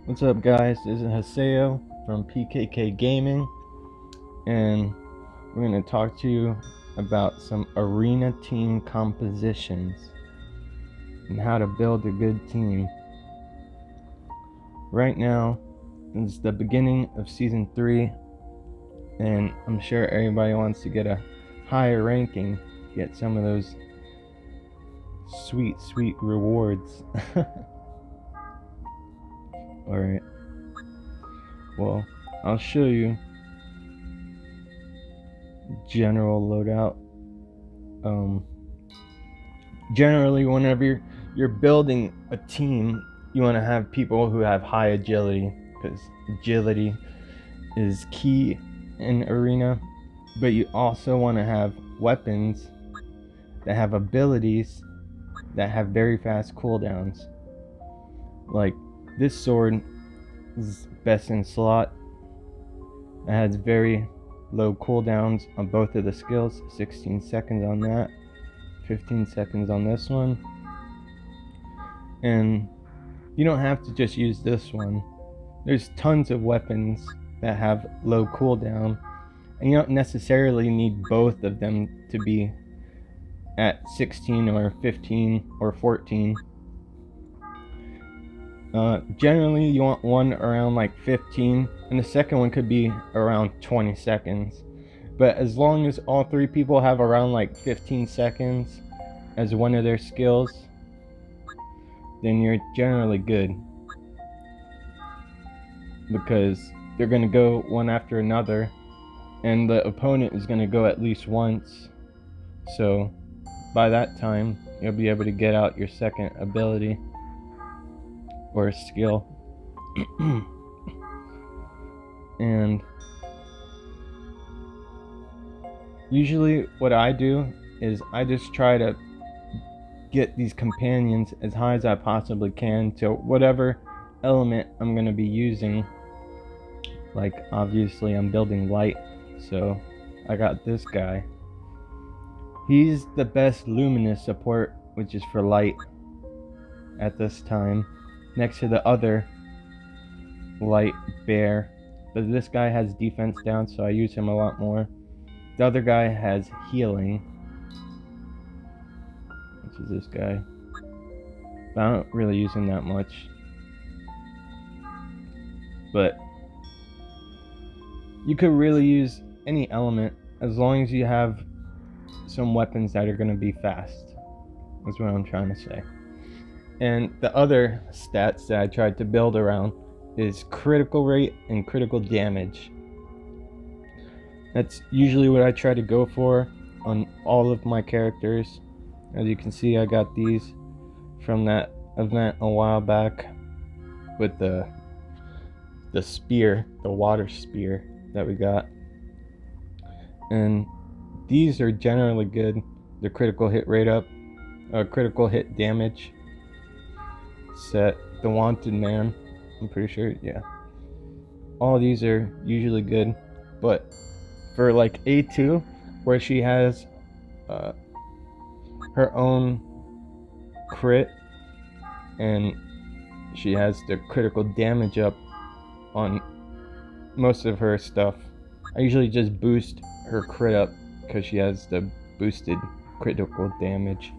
What's up, guys? This is Haseo from PKK Gaming, and we're going to talk to you about some arena team compositions and how to build a good team. Right now, it's the beginning of Season 3, and I'm sure everybody wants to get a higher ranking, get some of those sweet rewards. Alright, well, I'll show you general loadout. Generally, whenever you're building a team, you want to have people who have high agility, because agility is key in arena. But you also want to have weapons that have abilities that have very fast cooldowns. Like this sword is best in slot. It has very low cooldowns on both of the skills, 16 seconds on that, 15 seconds on this one. And you don't have to just use this one. There's tons of weapons that have low cooldown, and you don't necessarily need both of them to be at 16 or 15 or 14. Generally, you want one around like 15, and the second one could be around 20 seconds. But as long as all three people have around like 15 seconds as one of their skills, then you're generally good, because they're going to go one after another, and the opponent is going to go at least once. So by that time, you'll be able to get out your second ability or skill. And usually what I do is I just try to get these companions as high as I possibly can to whatever element I'm going to be using. Like, obviously I'm building light, so I got this guy. He's the best luminous support, which is for light at this time, next to the other light bear. But this guy has defense down, so I use him a lot more. The other guy has healing, which is this guy, but I don't really use him that much. But you could really use any element as long as you have some weapons that are going to be fast. That's what I'm trying to say. And the other stats that I tried to build around is critical rate and critical damage. That's usually what I try to go for on all of my characters. As you can see, I got these from that event a while back with the spear, the water spear that we got. And these are generally good. The critical hit rate up, critical hit damage set, the wanted man, I'm pretty sure, yeah. All these are usually good, but for like A2, where she has her own crit and she has the critical damage up on most of her stuff, I usually just boost her crit up because she has the boosted critical damage.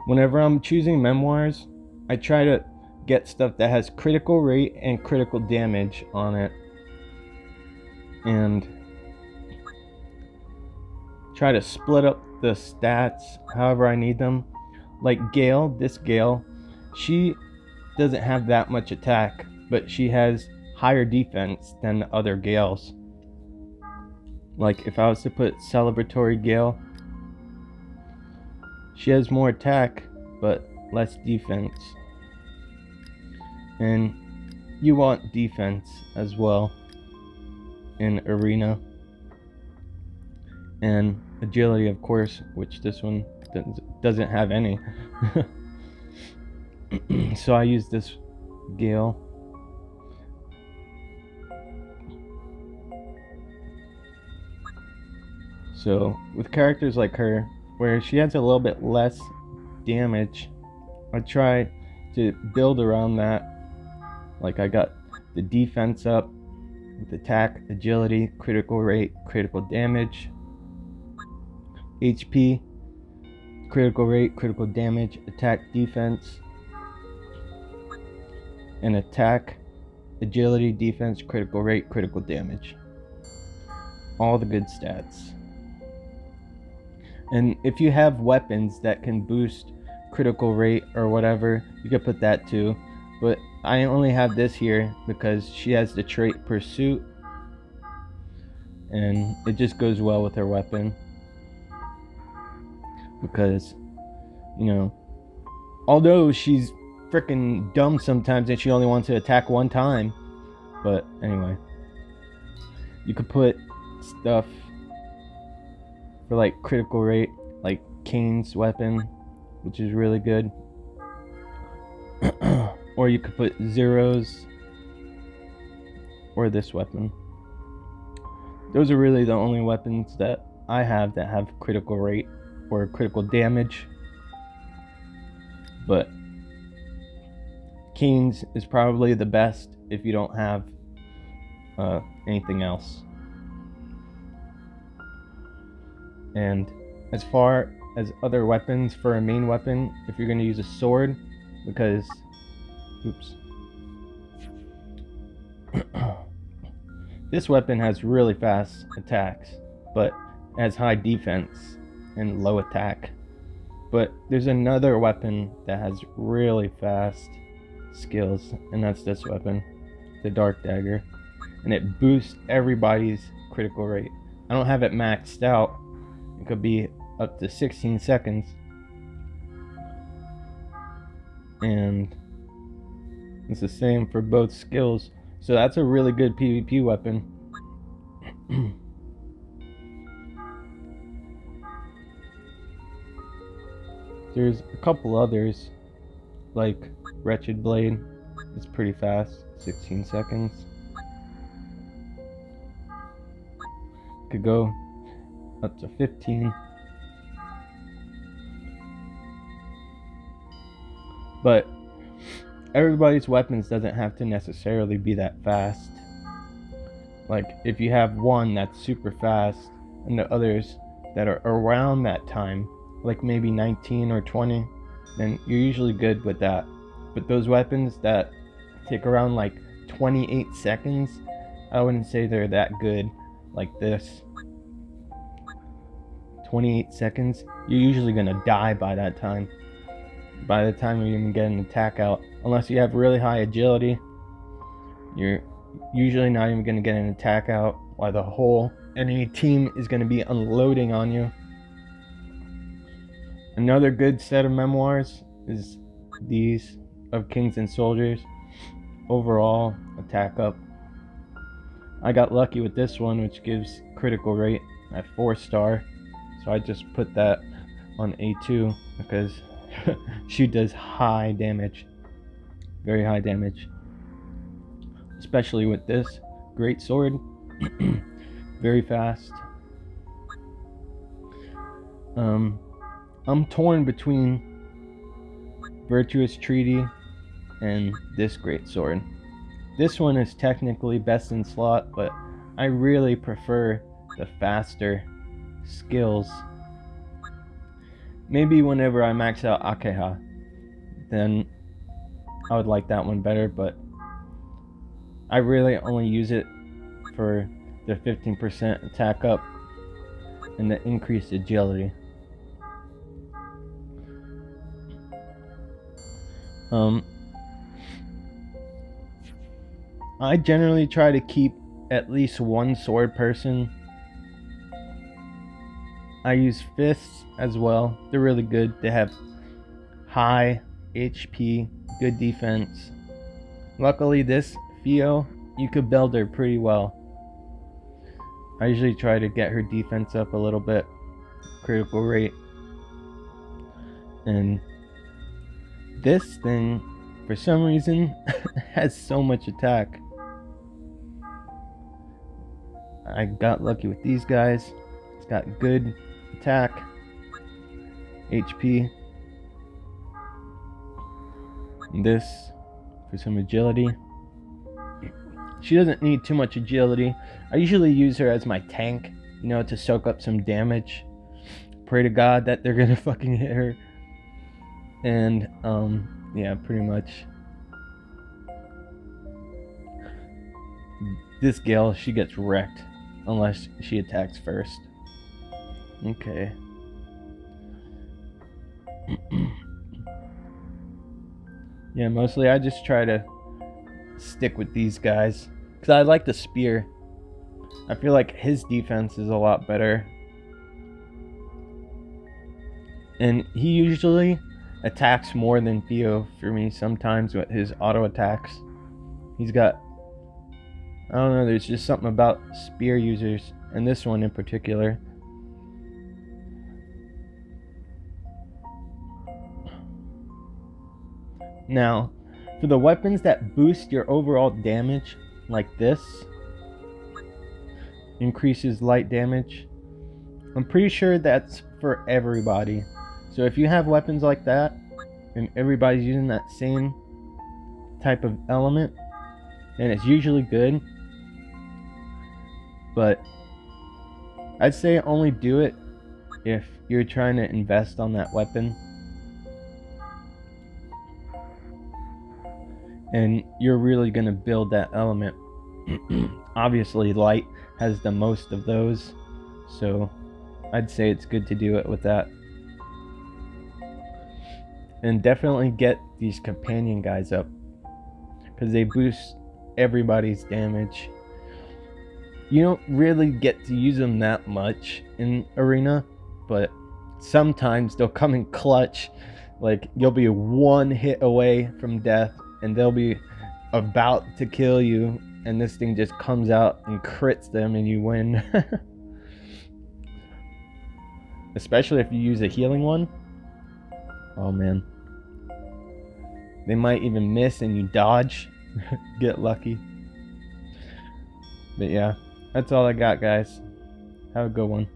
Whenever I'm choosing memoirs, I try to get stuff that has critical rate and critical damage on it, and try to split up the stats however I need them. Like Gale, this Gale, she doesn't have that much attack, but she has higher defense than the other Gales. Like if I was to put Celebratory Gale, she has more attack but less defense. And you want defense as well in arena. And agility, of course, which this one doesn't have any. So I use this Gale. So with characters like her, where she has a little bit less damage, I try to build around that. Like I got the defense up with attack, agility, critical rate, critical damage, HP, critical rate, critical damage, attack, defense, and attack, agility, defense, critical rate, critical damage. All the good stats. And if you have weapons that can boost critical rate or whatever, you could put that too. But I only have this here because she has the trait Pursuit, and it just goes well with her weapon. Because, you know, although she's freaking dumb sometimes and she only wants to attack one time, but anyway, you could put stuff for like critical rate, like Kane's weapon, which is really good. Or you could put Zero's, or this weapon. Those are really the only weapons that I have that have critical rate or critical damage. But Kane's is probably the best if you don't have anything else. And as far as other weapons for a main weapon, if you're going to use a sword, because this weapon has really fast attacks, but has high defense and low attack. But there's another weapon that has really fast skills, and that's this weapon, the Dark Dagger, and it boosts everybody's critical rate. I don't have it maxed out. It could be up to 16 seconds, and it's the same for both skills. So that's a really good PvP weapon. There's a couple others, like Wretched Blade. It's pretty fast, 16 seconds. Could go up to 15. But everybody's weapons doesn't have to necessarily be that fast. Like if you have one that's super fast and the others that are around that time, like maybe 19 or 20, then you're usually good with that. But those weapons that take around like 28 seconds, I wouldn't say they're that good. Like this, 28 seconds, you're usually gonna die by that time. By the time you even get an attack out, unless you have really high agility, you're usually not even gonna get an attack out while the whole enemy team is gonna be unloading on you. Another good set of memoirs is these of Kings and Soldiers. Overall attack up. I got lucky with this one, which gives critical rate at 4-star, so I just put that on A2 because she does high damage, very high damage, especially with this great sword. Very fast. I'm torn between Virtuous Treaty and this great sword. This one is technically best in slot, but I really prefer the faster skills. Maybe whenever I max out Akeha, then I would like that one better, but I really only use it for the 15% attack up and the increased agility. I generally try to keep at least one sword person. I use fists as well. They're really good. They have high HP, good defense. Luckily this Fio, you could build her pretty well. I usually try to get her defense up a little bit, critical rate. And this thing, for some reason, has so much attack. I got lucky with these guys. It's got good attack, HP. And this for some agility. She doesn't need too much agility. I usually use her as my tank, you know, to soak up some damage. Pray to God that they're gonna fucking hit her. And yeah, pretty much. This Gale, she gets wrecked unless she attacks first. Okay. Yeah, mostly I just try to stick with these guys because I like the spear. I feel like his defense is a lot better, and he usually attacks more than Theo for me sometimes with his auto attacks. He's got, I don't know, there's just something about spear users, and this one in particular. Now, for the weapons that boost your overall damage, like this, increases light damage, I'm pretty sure that's for everybody. So if you have weapons like that, and everybody's using that same type of element, then it's usually good. But I'd say only do it if you're trying to invest on that weapon and you're really going to build that element. Obviously light has the most of those, so I'd say it's good to do it with that. And definitely get these companion guys up because they boost everybody's damage. You don't really get to use them that much in arena, but sometimes they'll come in clutch. Like you'll be one hit away from death and they'll be about to kill you, and this thing just comes out and crits them and you win. Especially if you use a healing one. Oh man. They might even miss and you dodge. Get lucky. But yeah, that's all I got, guys. Have a good one.